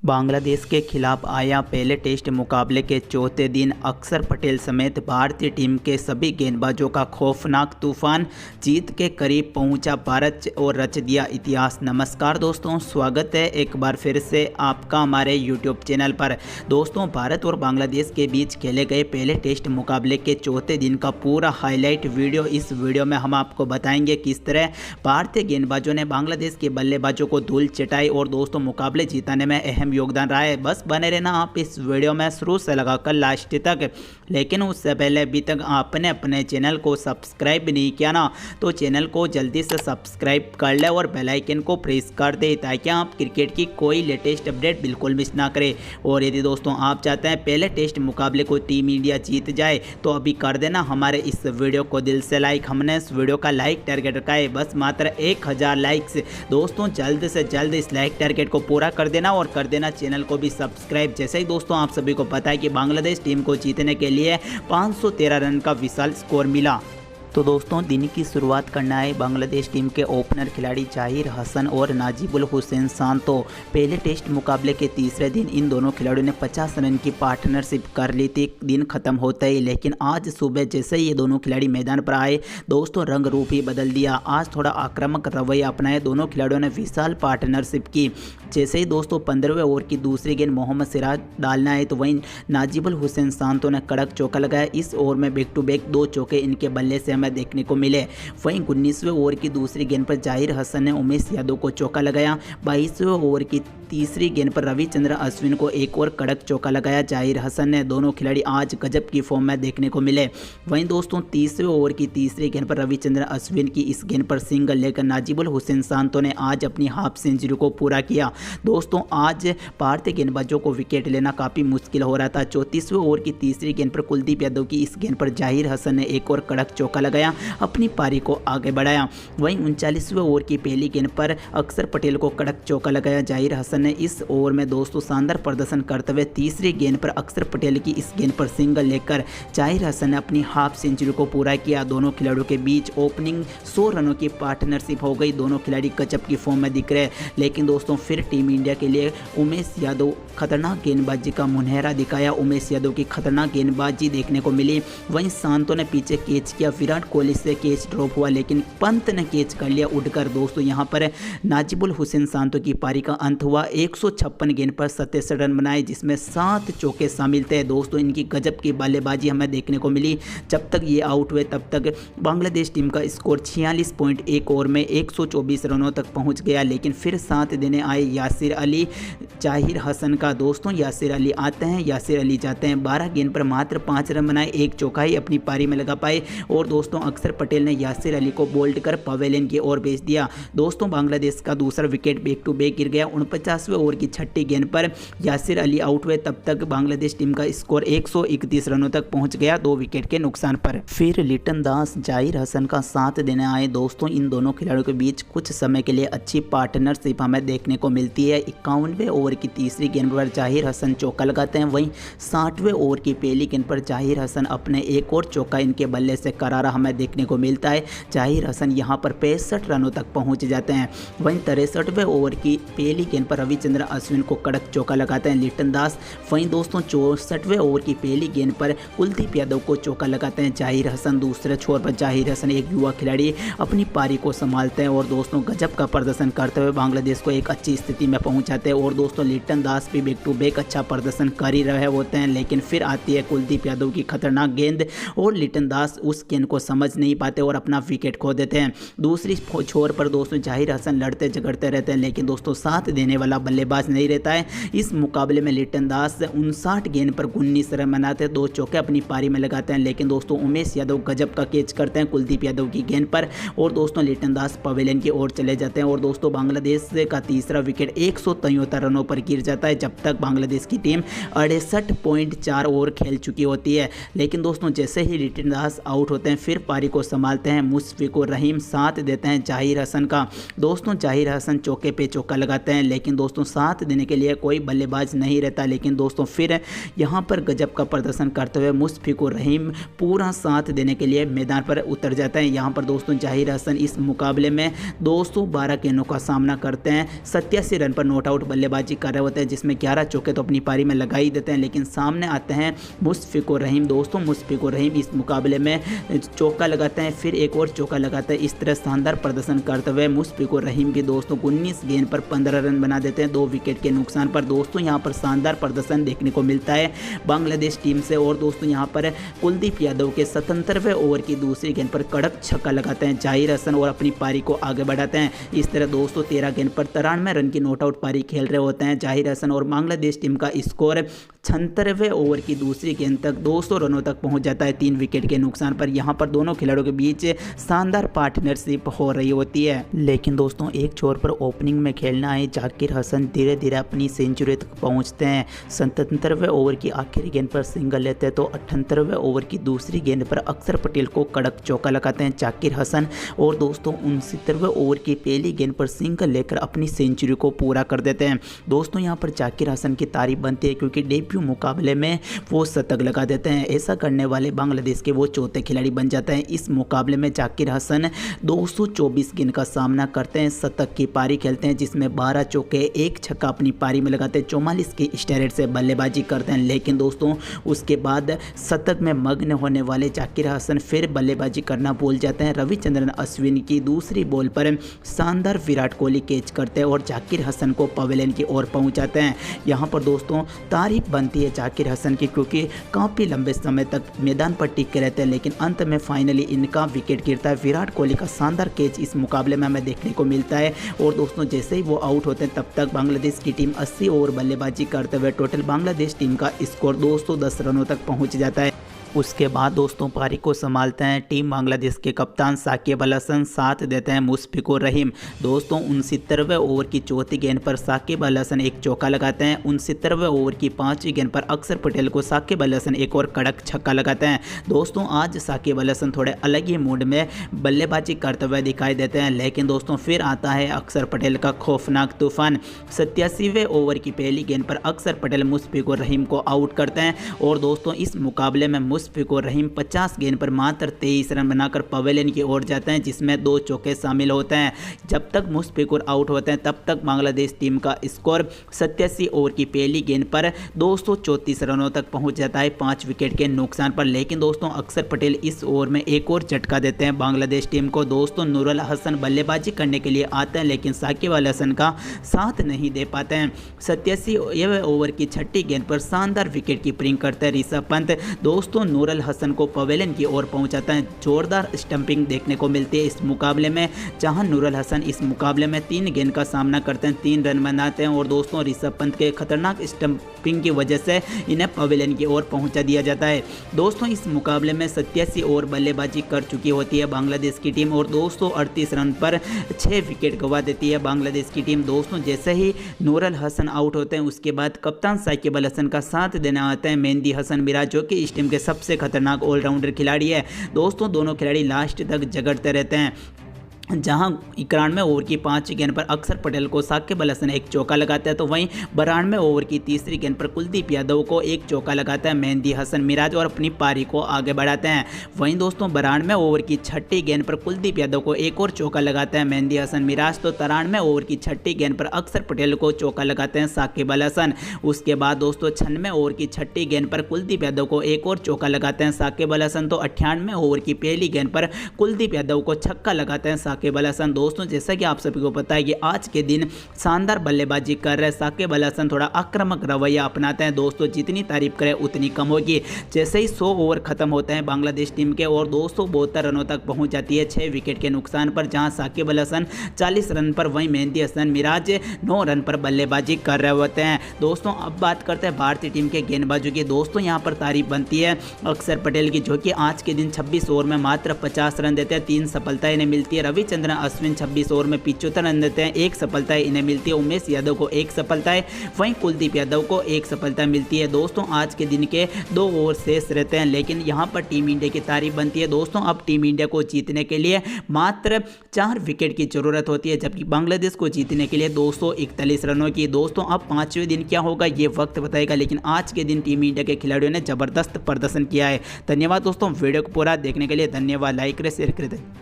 बांग्लादेश के खिलाफ आया पहले टेस्ट मुकाबले के चौथे दिन अक्षर पटेल समेत भारतीय टीम के सभी गेंदबाजों का खौफनाक तूफान जीत के करीब पहुंचा भारत और रच दिया इतिहास। नमस्कार दोस्तों, स्वागत है एक बार फिर से आपका हमारे यूट्यूब चैनल पर। दोस्तों, भारत और बांग्लादेश के बीच खेले गए पहले टेस्ट मुकाबले के चौथे दिन का पूरा हाईलाइट वीडियो इस वीडियो में हम आपको बताएंगे किस तरह भारतीय गेंदबाजों ने बांग्लादेश के बल्लेबाजों को धूल चटाई और दोस्तों मुकाबले जीताने में अहम योगदान रहा है। बस बने रहना आप इस वीडियो में शुरू से लगाकर लास्ट तक। लेकिन उससे पहले अभी तक आपने अपने चैनल को सब्सक्राइब नहीं किया ना, तो चैनल को जल्दी से सब्सक्राइब कर ले और बेल आइकन को प्रेस कर दे ताकि आप क्रिकेट की कोई लेटेस्ट अपडेट बिल्कुल मिस ना करें। और यदि दोस्तों आप चाहते हैं पहले टेस्ट मुकाबले को टीम इंडिया जीत जाए तो अभी कर देना हमारे इस वीडियो को दिल से लाइक। हमने इस वीडियो का लाइक टारगेट रखा है बस मात्र 1000 लाइक्स। दोस्तों जल्द से जल्द इस लाइक टारगेट को पूरा कर देना और कर देना चैनल को भी सब्सक्राइब। जैसे ही दोस्तों आप सभी को पता है कि बांग्लादेश टीम को जीतने के लिए 513 रन का विशाल स्कोर मिला। तो दोस्तों दिन की शुरुआत करना है बांग्लादेश टीम के ओपनर खिलाड़ी जाहिर हसन और नाजिबुल हुसैन शांतो। पहले टेस्ट मुकाबले के तीसरे दिन इन दोनों खिलाड़ियों ने 50 रन की पार्टनरशिप कर ली थी दिन खत्म होता ही। लेकिन आज सुबह जैसे ही ये दोनों खिलाड़ी मैदान पर आए दोस्तों रंग रूप ही बदल दिया। आज थोड़ा आक्रामक रवैया अपनाए दोनों खिलाड़ियों ने विशाल पार्टनरशिप की। जैसे ही दोस्तों 15वें ओवर की दूसरी गेंद मोहम्मद सिराज डालना है तो वहीं नाजिबुल हुसैन शांतो ने कड़क चौका लगाया। इस ओवर में बैक टू बैक 2 चौके इनके बल्ले से देखने को मिले। वहीं 19वें ओवर की दूसरी गेंद पर जाहिर हसन ने उमेश यादव को चौका लगाया। 22वें ओवर की तीसरी गेंद पर रविचंद्र अश्विन को एक और कड़क चौका लगाया जाहिर हसन ने। दोनों खिलाड़ी आज गजब की फॉर्म में देखने को मिले। वहीं दोस्तों 30वें ओवर की तीसरी गेंद पर रविचंद्र अश्विन की इस गेंद पर सिंगल लेकर नाजिबुल हुसैन शांतो ने आज अपनी हाफ सेंचुरी को पूरा किया। दोस्तों आज भारतीय गेंदबाजों को विकेट लेना काफ़ी मुश्किल हो रहा था। 34वें ओवर की तीसरी गेंद पर कुलदीप यादव की इस गेंद पर जाहिर हसन ने एक और कड़क चौका लगाया, अपनी पारी को आगे बढ़ाया। वहीं 39वें ओवर की पहली गेंद पर अक्षर पटेल को कड़क चौका लगाया जाहिर हसन ने। इस ओवर में दोस्तों शानदार प्रदर्शन करते हुए तीसरी गेंद पर अक्षर पटेल की इस गेंद पर सिंगल लेकर जाहिर हसन ने अपनी हाफ सेंचुरी को पूरा किया। दोनों खिलाड़ियों के बीच ओपनिंग 100 रनों की पार्टनरशिप हो गई। दोनों खिलाड़ी गजब की फॉर्म में दिख रहे। लेकिन दोस्तों फिर टीम इंडिया के लिए उमेश यादव खतरनाक गेंदबाजी का मुनहरा दिखाया। उमेश यादव की खतरनाक गेंदबाजी देखने को मिली। वहीं शांतो ने पीछे कैच किया, विराट कोहली से कैच ड्रॉप हुआ लेकिन पंत ने कैच कर लिया उड़कर। दोस्तों यहां पर नाजिबुल हुसैन शांतो की पारी का अंत हुआ। 156 गेंद पर 67 रन बनाए जिसमें 7 चौके शामिल थे। दोस्तों इनकी गजब की बल्लेबाजी हमें देखने को मिली। जब तक ये आउट हुए तब तक बांग्लादेश टीम का स्कोर 46.1 ओवर में 124 रनों तक पहुंच गया। लेकिन फिर साथ देने आए यासिर अली जाहिर हसन का। दोस्तों यासिर अली आते हैं यासिर अली जाते हैं। 12 गेंद पर मात्र 5 रन बनाए, एक चौका ही अपनी पारी में लगा पाए। और दोस्तों अक्षर पटेल ने यासिर अली को बोल्ड कर पवेलियन की ओर भेज दिया। दोस्तों बांग्लादेश का दूसरा विकेट बैक टू बैक गिर गया। 49वें ओवर की छठी गेंद पर यासिर अली आउट हुए। तब तक बांग्लादेश टीम का स्कोर 131 रनों तक पहुंच गया 2 विकेट के नुकसान पर। फिर लिटन दास जाहिर हसन का साथ देने आए। दोस्तों इन दोनों खिलाड़ियों के बीच कुछ समय के लिए अच्छी पार्टनरशिप हमें देखने को मिलती है। 51वें ओवर की तीसरी गेंद पर जाहिर हसन चौका लगाते हैं। वहीं 60वें ओवर की पहली गेंद पर जाहिर हसन अपने एक और चौका इनके बल्ले से करारा हमें देखने को मिलता है। जाहिर हसन यहां पर 65 रनों तक पहुंच जाते हैं। वहीं 63वें ओवर की पहली गेंद पर रविचंद्र अश्विन को कड़क चौका लगाते हैं लिटन दास। वहीं दोस्तों 64वें ओवर की पहली गेंद पर कुलदीप यादव को चौका लगाते हैं जाहिर हसन। दूसरे छोर पर जाहिर हसन एक युवा खिलाड़ी अपनी पारी को संभालते हैं और दोस्तों गजब का प्रदर्शन करते हुए बांग्लादेश को एक अच्छी स्थिति में पहुंचाते हैं। और दोस्तों लिटन दास भी बैक टू बैक अच्छा प्रदर्शन कर ही रहे होते हैं। लेकिन फिर आती है कुलदीप यादव की खतरनाक गेंद और लिटन दास उस गेंद को समझ नहीं पाते और अपना विकेट खो देते हैं। दूसरी छोर पर दोस्तों जाहिर हसन लड़ते झगड़ते रहते हैं लेकिन दोस्तों साथ देने वाला बल्लेबाज नहीं रहता है। इस मुकाबले में लिटन दास 59 गेंद पर 19 रन बनाते हैं, 2 चौके अपनी पारी में लगाते हैं। लेकिन दोस्तों उमेश यादव गजब का कैच करते हैं कुलदीप यादव की गेंद पर और दोस्तों लिटन दास पवेलियन की ओर चले जाते हैं। और दोस्तों बांग्लादेश का तीसरा विकेट 173 रनों पर गिर जाता है जब तक बांग्लादेश की टीम 68.4 ओवर खेल चुकी होती है। लेकिन दोस्तों जैसे ही लिटन दास आउट होते हैं फिर पारी को संभालते हैं मुशफिकुर रहीम साथ देते हैं जाहिर हसन का। दोस्तों जाहिर हसन चौके पे चौका लगाते हैं, लेकिन दोस्तों साथ देने के लिए कोई बल्लेबाज नहीं रहता। लेकिन दोस्तों फिर यहाँ पर गजब का प्रदर्शन करते हुए मुशफिकुर रहीम पूरा साथ देने के लिए मैदान पर उतर जाते हैं। यहाँ पर दोस्तों जाहिर हसन इस मुकाबले में 212 गेंदों का सामना करते हैं। 87 रन पर नॉट आउट बल्लेबाजी कर रहे होते हैं, जिसमें 11 चौके तो अपनी पारी में लगा ही देते हैं। लेकिन सामने आते हैं मुशफिकुर रहीम। दोस्तों मुशफिकुर रहीम इस मुकाबले में चौका लगाते हैं, फिर एक और चौका लगाते हैं। इस तरह शानदार प्रदर्शन करते हुए मुशफिकुर रहीम भी दोस्तों 19 गेंद पर 15 रन बना देते हैं 2 विकेट के नुकसान पर। दोस्तों यहाँ पर शानदार प्रदर्शन देखने को मिलता है बांग्लादेश टीम से। और दोस्तों यहाँ पर कुलदीप यादव के 77वें ओवर की दूसरी गेंद पर कड़क छक्का लगाते हैं जाहिर हसन और अपनी पारी को आगे बढ़ाते हैं। इस तरह दोस्तों 13 गेंद पर 93 रन की नॉट आउट पारी खेल रहे होते हैं जाहिर हसन और बांग्लादेश टीम का स्कोर 76वें ओवर की दूसरी गेंद तक 200 रनों तक पहुंच जाता है 3 विकेट के नुकसान पर। यहाँ पर दोनों खिलाड़ियों के बीच शानदार पार्टनरशिप हो रही होती है। लेकिन दोस्तों एक छोर पर ओपनिंग में खेलना है जाकिर हसन धीरे धीरे अपनी सेंचुरी तक पहुंचते हैं। 77वें ओवर की आखिरी गेंद पर सिंगल लेते हैं तो 78वें ओवर की दूसरी गेंद पर अक्षर पटेल को कड़क चौका लगाते हैं जाकिर हसन। और दोस्तों 69वें ओवर की पहली गेंद पर सिंगल लेकर अपनी सेंचुरी को पूरा कर देते हैं। दोस्तों यहाँ पर जाकिर हसन की तारीफ बनती है क्योंकि डेब्यू मुकाबले में वो शतक लगा देते हैं। ऐसा करने वाले बांग्लादेश के वो चौथे खिलाड़ी बन जाते हैं। इस मुकाबले में जाकिर हसन 224 गेंद का सामना करते हैं, शतक की पारी खेलते हैं जिसमें 12 चौके 1 छक्का अपनी पारी में लगाते हैं, 44 की स्ट्राइक से बल्लेबाजी करते हैं। लेकिन दोस्तों उसके बाद शतक में मग्न होने वाले जाकिर हसन फिर बल्लेबाजी करना भूल जाते हैं। रविचंद्रन अश्विन की दूसरी बॉल पर शानदार विराट कोहली कैच करते हैं और जाकिर हसन को पवेलियन की ओर पहुंचाते हैं। यहाँ पर दोस्तों तारीफ बनती है जाकिर हसन की क्योंकि काफ़ी लंबे समय तक मैदान पर टिके रहते हैं, लेकिन अंत में फाइनली इनका विकेट गिरता है। विराट कोहली का शानदार कैच इस मुकाबले में हमें देखने को मिलता है। और दोस्तों जैसे ही वो आउट होते हैं तब तक बांग्लादेश की टीम 80 ओवर बल्लेबाजी करते हुए टोटल बांग्लादेश टीम का स्कोर 210 रनों तक पहुँच जाता है। उसके बाद दोस्तों पारी को संभालते हैं टीम बांग्लादेश के कप्तान साकिब अल हसन, साथ देते हैं मुशफिकुर रहीम। दोस्तों 69वें ओवर की चौथी गेंद पर साकिब अल हसन एक चौका लगाते हैं। 69वें ओवर की 5वीं गेंद पर अक्षर पटेल को साकिब अल हसन एक और कड़क छक्का लगाते हैं। दोस्तों आज साकिब अल हसन थोड़े अलग ही मूड में बल्लेबाजी करते हुए दिखाई देते हैं, लेकिन दोस्तों फिर आता है अक्षर पटेल का खौफनाक तूफान। 87वें ओवर की पहली गेंद पर अक्षर पटेल मुशफिकुर रहीम को आउट करते हैं। और दोस्तों इस मुकाबले में मुशफिकुर रहीम 50 गेंद पर मात्र 23 रन बनाकर पवेलियन की ओर जाते हैं जिसमें 2 चौके शामिल होते हैं। जब तक मुशफिकुर आउट होते हैं तब तक बांग्लादेश टीम का स्कोर 87 ओवर की पहली गेंद पर 234 रनों तक पहुंच जाता है 5 विकेट के नुकसान पर। लेकिन दोस्तों अक्षर पटेल इस ओवर में एक और झटका देते हैं बांग्लादेश टीम को। दोस्तों नूरुल हसन बल्लेबाजी करने के लिए आते हैं लेकिन साकिब अल हसन का साथ नहीं दे पाते हैं। 87वें ओवर की 6ठी गेंद पर शानदार विकेट कीपिंग करते हैं ऋषभ पंत। दोस्तों नूरुल हसन को पवेलियन की ओर पहुंचाता है। जोरदार स्टंपिंग देखने को मिलती है इस मुकाबले में, जहां नूरुल हसन इस मुकाबले में 3 गेंद का सामना करते हैं, 3 रन बनाते हैं। और दोस्तों ऋषभ पंत के खतरनाक स्टंपिंग की वजह से इन्हें पवेलियन की ओर पहुंचा दिया जाता है। दोस्तों इस मुकाबले में 87 ओवर बल्लेबाजी कर चुकी होती है बांग्लादेश की टीम और 238 रन पर 6 विकेट गंवा देती है बांग्लादेश की टीम। दोस्तों जैसे ही नूरुल हसन आउट होते हैं उसके बाद कप्तान साकिब अल हसन का साथ देने आते हैं मेहंदी हसन मिराज, जो कि इस टीम के सबसे खतरनाक ऑलराउंडर खिलाड़ी है। दोस्तों दोनों खिलाड़ी लास्ट तक झगड़ते रहते हैं, जहां 91वें ओवर की 5वीं गेंद पर अक्षर पटेल को साकिब अल हसन एक चौका लगाता है तो वहीं 92वें ओवर की तीसरी गेंद पर कुलदीप यादव को एक चौका लगाता है मेहंदी हसन मिराज और अपनी पारी को आगे बढ़ाते हैं। वहीं दोस्तों 92वें ओवर की 6ठी गेंद पर कुलदीप यादव को एक और चौका लगाता है मेहंदी हसन मिराज, तो 93वें ओवर की 6ठी गेंद पर अक्षर पटेल को चौका लगाते हैं साकिब अल हसन। उसके बाद दोस्तों 96वें ओवर की 6ठी गेंद पर कुलदीप यादव को एक और चौका लगाते हैं साकिब अल हसन, तो 98वें ओवर की पहली गेंद पर कुलदीप यादव को छक्का लगाते हैं साकिब अल हसन। दोस्तों जैसा कि आप सभी को पता है कि आज के दिन शानदार बल्लेबाजी कर रहे साकिब अल हसन थोड़ा आक्रामक रवैया अपनाते हैं। दोस्तों जितनी तारीफ करें उतनी कम होगी। जैसे ही 100 ओवर खत्म होते हैं बांग्लादेश टीम के और 272 रनों तक पहुंच जाती है 6 विकेट के नुकसान पर, जहां साकिब अल हसन 40 रन पर, वहीं मेहंदी हसन मिराज 9 रन पर बल्लेबाजी कर रहे होते हैं। दोस्तों अब बात करते हैं भारतीय टीम के गेंदबाजों की। दोस्तों यहां पर तारीफ बनती है अक्षर पटेल की, जो कि आज के दिन 26 ओवर में मात्र 50 रन देते हैं, 3 सफलता इन्हें मिलती है। रविचंद्रन अश्विन 26 ओवर में 75 रन देते हैं, 1 सफलता इन्हें मिलती है। उमेश यादव को 1 सफलता है, वहीं कुलदीप यादव को 1 सफलता मिलती है। दोस्तों आज के दिन के 2 ओवर शेष रहते हैं, लेकिन यहाँ पर टीम इंडिया की तारीफ बनती है। दोस्तों अब टीम इंडिया को जीतने के लिए मात्र 4 विकेट की जरूरत होती है, जबकि बांग्लादेश को जीतने के लिए 241 रनों की। दोस्तों अब 5वें दिन क्या होगा ये वक्त बताएगा, लेकिन आज के दिन टीम इंडिया के खिलाड़ियों ने जबरदस्त प्रदर्शन किया है। धन्यवाद दोस्तों, वीडियो को पूरा देखने के लिए धन्यवाद। लाइक करें, शेयर करें।